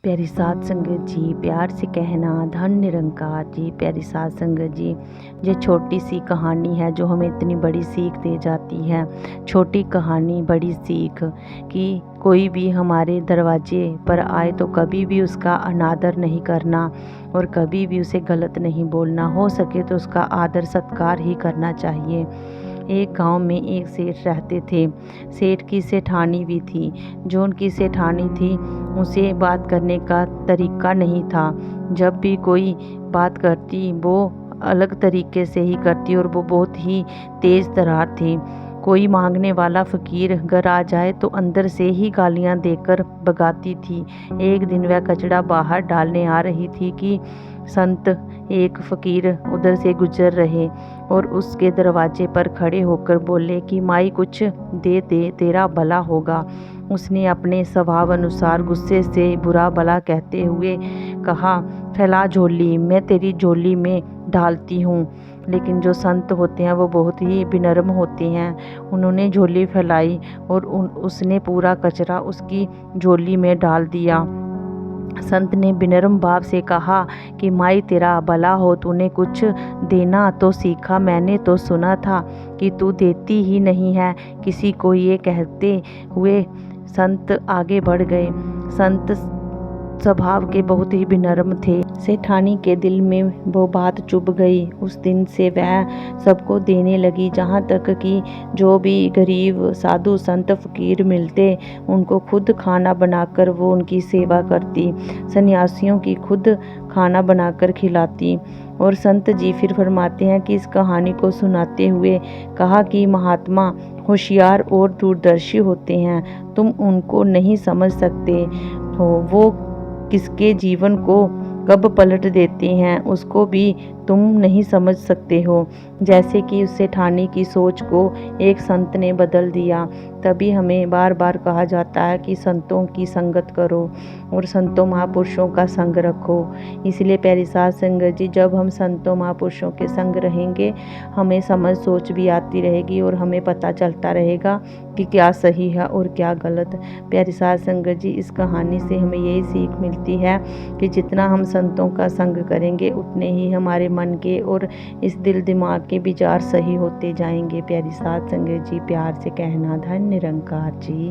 प्यारी साध संगत जी, प्यार से कहना धन निरंकार जी। प्यारी साध संगत जी, ये छोटी सी कहानी है जो हमें इतनी बड़ी सीख दे जाती है। छोटी कहानी बड़ी सीख कि कोई भी हमारे दरवाजे पर आए तो कभी भी उसका अनादर नहीं करना और कभी भी उसे गलत नहीं बोलना। हो सके तो उसका आदर सत्कार ही करना चाहिए। एक गांव में एक सेठ रहते थे। सेठ की सेठानी भी थी। जो उनकी सेठानी थी उसे बात करने का तरीका नहीं था। जब भी कोई बात करती वो अलग तरीके से ही करती और वो बहुत ही तेज़ तर्रार थी। कोई मांगने वाला फ़कीर घर आ जाए तो अंदर से ही गालियां देकर भगाती थी। एक दिन वह कचड़ा बाहर डालने आ रही थी कि संत एक फ़कीर उधर से गुजर रहे और उसके दरवाजे पर खड़े होकर बोले कि माई कुछ दे दे, तेरा भला होगा। उसने अपने स्वभाव अनुसार गुस्से से बुरा भला कहते हुए कहा, फैला झोली, मैं तेरी झोली में डालती हूँ। लेकिन जो संत होते हैं वो बहुत ही विनम्र होते हैं। उन्होंने झोली फैलाई और उसने पूरा कचरा उसकी झोली में डाल दिया। संत ने विनम्र भाव से कहा कि माई तेरा भला हो, तूने कुछ देना तो सीखा। मैंने तो सुना था कि तू देती ही नहीं है किसी को। ये कहते हुए संत आगे बढ़ गए। संत स्वभाव के बहुत ही विनम्र थे। सेठानी के दिल में वो बात चुभ गई। उस दिन से वह सबको देने लगी, जहाँ तक कि जो भी गरीब साधु संत फकीर मिलते उनको खुद खाना बनाकर वो उनकी सेवा करती। सन्यासियों की खुद खाना बनाकर खिलाती। और संत जी फिर फरमाते हैं कि इस कहानी को सुनाते हुए कहा कि महात्मा होशियार और दूरदर्शी होते हैं, तुम उनको नहीं समझ सकते हो। वो किसके जीवन को कब पलट देते हैं उसको भी तुम नहीं समझ सकते हो। जैसे कि उस सेठानी की सोच को एक संत ने बदल दिया। तभी हमें बार बार कहा जाता है कि संतों की संगत करो और संतों महापुरुषों का संग रखो। इसलिए प्यारी साध संगत जी, जब हम संतों महापुरुषों के संग रहेंगे हमें समझ सोच भी आती रहेगी और हमें पता चलता रहेगा कि क्या सही है और क्या गलत। प्यारी साध संगत जी, इस कहानी से हमें यही सीख मिलती है कि जितना हम संतों का संग करेंगे उतने ही हमारे मन के और इस दिल दिमाग के विचार सही होते जाएंगे। प्यारी साध संगत जी, प्यार से कहना धन निरंकार जी।